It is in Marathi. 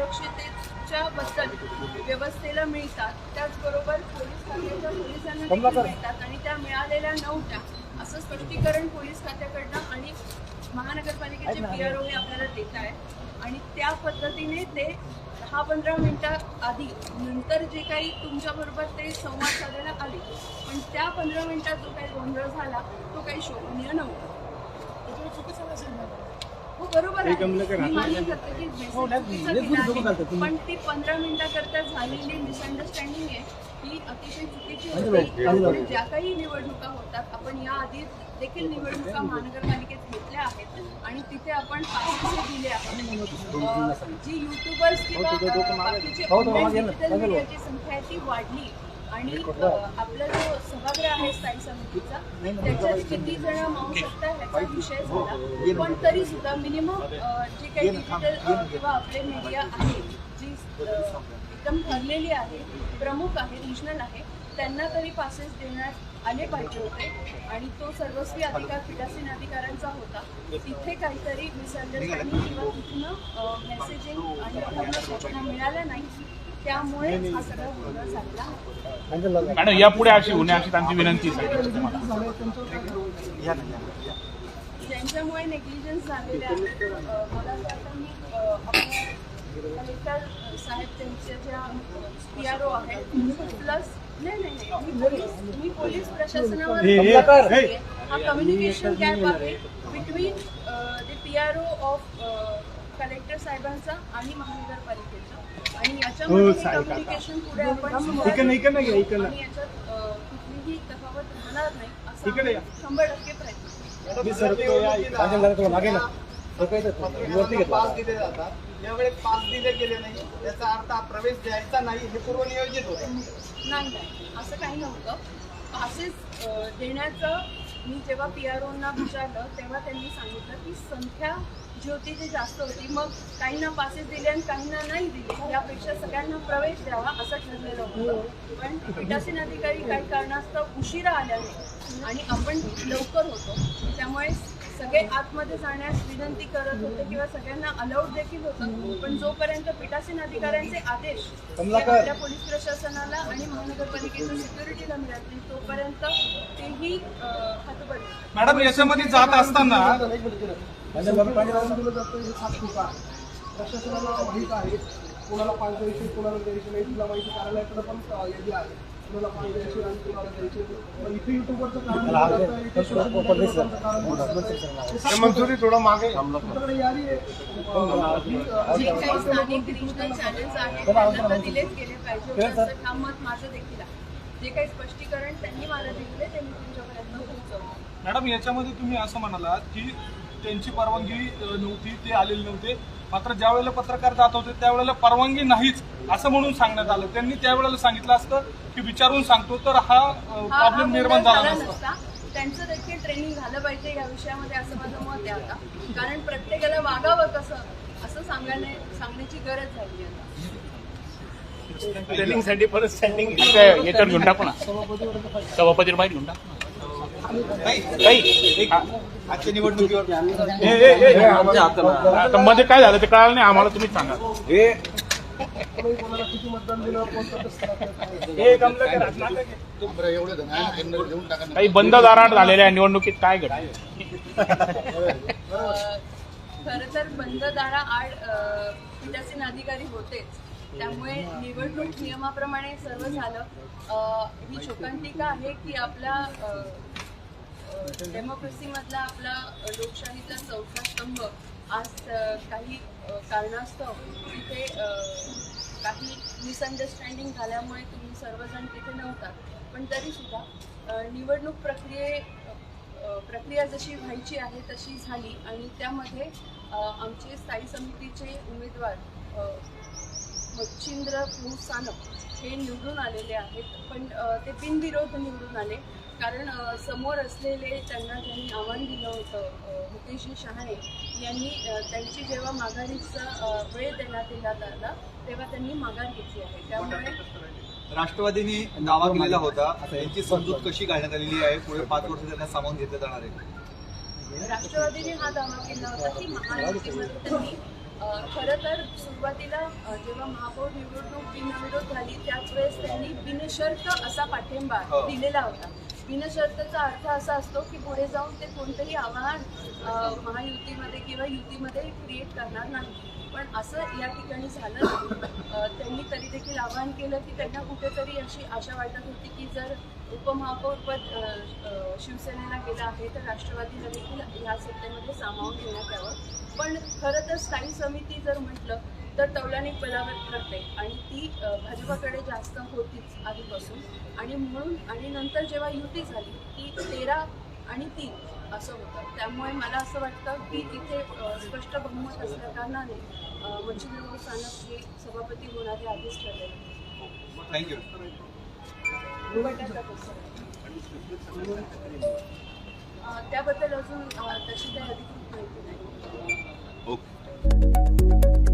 सुरक्षिततेच्या बद्दल व्यवस्थेला मिळतात, त्याचबरोबर पोलीस खात्याच्या पोलिसांना देखील मिळतात आणि त्या मिळालेल्या नव्हत्या असं स्पष्टीकरण पोलीस खात्याकडनं आणि महानगरपालिकेचे PRO हे आपल्याला देत आहेत आणि त्या पद्धतीने ते 10-15 मिनिटाआधी नंतर जे काही तुमच्याबरोबर ते संवाद साधायला आले, पण त्या 15 मिनिटात जो काही गोंधळ झाला तो काही शोभनीय नव्हता. हो बरोबर आहे, मी मान्य करते की पण ती 15 मिनिटाकरता झालेली मिसअंडरस्टँडिंग आहे ही अतिशय चुकीची होती. ज्या काही निवडणुका होतात आपण याआधी देखील निवडणुका महानगरपालिकेत घेतल्या आहेत आणि तिथे आपण पासेस दिले आहेत. जी युट्यूबर्स किंवा बाकीची डिजिटल मीडियाची संख्या आहे ती वाढली आणि आपला जो सभागृह आहे स्थायी समितीचा त्याच्यात किती जण मावू शकतात ह्याचा विषय झाला, पण तरी सुद्धा मिनिमम जी काही डिजिटल किंवा आपले मीडिया आहे जी एकदम ठरलेली आहे, प्रमुख आहे, रिजनल आहे, त्यांना तरी पासेस देण्यात आले पाहिजे होते आणि तो सर्वस्वी अधिकार पीठासीन अधिकाऱ्यांचा होता. तिथे काहीतरी मिसअंडरस्टँडिंग किंवा तिथून मेसेजिंग आणि सूचना मिळाल्या नाही, त्यामुळे हा सगळा गोंधळ झालेला. मॅडम यापुढे अशी होणे अशी त्यांची विनंती ज्यांच्यामुळे नेग्लिजन्स झालेले आहे, मला वाटतं मी आपल्या कलेक्टर साहेब त्यांच्या ज्या PRO आहेत प्लस मी पोलीस प्रशासनावर हा कम्युनिकेशन गॅप आहे between the PRO of collector साहेबांचा आणि महानगरपालिकेचा आणि याच्यामध्ये कम्युनिकेशन पुढे आपण आणि याच्यात कुठलीही तफावत होणार नाही असं 100% प्रयत्न. पास दिले जातात, यावेळेस पास दिले गेले नाही याचा अर्थ प्रवेश द्यायचा नाही हे पूर्वनियोजित होतं. नाही असं काही नव्हतं. पासेस देण्याचं मी जेव्हा PROंना विचारलं तेव्हा त्यांनी सांगितलं की संख्या जी होती ती जास्त होती, मग काहींना पासेस दिले आणि काहींना नाही दिले, यापेक्षा सगळ्यांना प्रवेश द्यावा असं ठरलेलं होतं. पण पीठासीन अधिकारी काही कारणास्तव उशिरा आल्याने आणि आपण लवकर होतो त्यामुळे सगळे आतमध्ये जाण्यास विनंती करत होते किंवा सगळ्यांना अलाउड देखील होतं, पण जोपर्यंत पीठासीन अधिकाऱ्यांचे आदेश आपल्या पोलीस प्रशासनाला आणि महानगरपालिकेच्या सिक्युरिटीला मिळत नाही तोपर्यंत तेही हतबल. मॅडम याच्यामध्ये जात असताना प्रशासनाला माहित आहे कोणाला पास द्यायचे कोणाला द्यायचे नाही, तुला माहिती कार्यालयाकडे पण यादी आहे कोणाला पास द्यायचे आणि कोणाला द्यायचे. इथे युट्यूबरचं मंजुरी थोडं मागे यादी स्थानिक रिजनल चॅनल्स आहेत त्यांना तर दिलेच गेले पाहिजे असं ठाम मत माझं देखील आहे. जे काही स्पष्टीकरण त्यांनी मला दिले ते मी तुमच्यापर्यंत पोहोचवतो. मॅडम याच्यामध्ये तुम्ही असं म्हणालात की त्यांची परवानगी नव्हती, ते आलेले नव्हते, मात्र ज्या वेळेला पत्रकार जात होते त्यावेळेला परवानगी नाहीच असं म्हणून सांगण्यात आलं. त्यांनी त्यावेळेला सांगितलं असतं की विचारून सांगतो तर हा प्रॉब्लेम निर्माण झाला नसता. त्यांचं देखील ट्रेनिंग झालं पाहिजे या विषयामध्ये असं माझं मत आहे आता, कारण प्रत्येकाला वागावं कसं असं सांगण्याची गरज झाली आता. ट्रेनिंगसाठी परत स्टँडिंग याच्यावर घेऊन टाकू ना, सभापती बाहेर घेऊन टाकू ना. आजच्या निवडणुकीवर मध्ये काय झालं ते कळालं नाही आम्हाला, तुम्ही सांगा. काही बंद दारात झालेल्या निवडणुकीत काय घडलं? खरं तर बंद दाराआड पीठासीन अधिकारी होतेच, त्यामुळे निवडणूक नियमाप्रमाणे सर्व झालं. ही शोकांतिका आहे की आपला डेमोक्रेसीमधला आपला लोकशाहीतला चौथा स्तंभ आज काही कारणास्तव तिथे काही मिसअंडरस्टँडिंग झाल्यामुळे तुम्ही सर्वजण तिथे नव्हतात, पण तरीसुद्धा निवडणूक प्रक्रिया जशी व्हायची आहे तशी झाली आणि त्यामध्ये आमचे स्थायी समितीचे उमेदवार मच्छिंद्र सानप हे निवडून आलेले आहेत, पण ते बिनविरोध निवडून आले कारण समोर असलेले त्यांना ज्यांनी आव्हान दिलं होतं मुकेशजी शहाणे यांनी त्यांची जेव्हा माघारीचा वेळ देण्यात आला तेव्हा त्यांनी माघार घेतली आहे. त्यामुळे राष्ट्रवादीने दावा केलेला होता, त्यांची समजूत कशी घालण्यात आलेली आहे, पुढे 5 वर्ष त्यांना सामावून घेतलं जाणार आहे. राष्ट्रवादीने हा दावा केला होता की महायुतीमध्ये त्यांनी खरं तर सुरुवातीला जेव्हा महापौर निवडणूक बिनविरोध झाली त्याच वेळेस त्यांनी बिनशर्त असा पाठिंबा दिलेला होता. बिनशर्तचा अर्थ असा असतो की पुढे जाऊन ते कोणतंही आव्हान महायुतीमध्ये किंवा युतीमध्ये क्रिएट करणार नाही. पण असं या ठिकाणी झालं नाही. त्यांनी तरी देखील आवाहन केलं की त्यांना कुठेतरी अशी आशा वाटत होती की जर उपमहापौरपद शिवसेनेला गेलं आहे तर राष्ट्रवादीला देखील ह्या सत्तेमध्ये सामावून घेण्यात यावं. पण खरं तर स्थायी समिती जर म्हटलं तर तौलानिक बलावर ठरते आणि ती भाजपाकडे जास्त होतीच आधीपासून. आणि म्हणून आणि नंतर जेव्हा युती झाली की 13 आणि 3 असं होतं. त्यामुळे मला असं वाटतं की इथे स्पष्ट बहुमत असल्या कारणाने वंचित सानप हे सभापती होणार हे आधीच ठरलेलं. थँक्यू. त्याबद्दल अजून तशी काही अधिकृत माहिती नाही. ओके.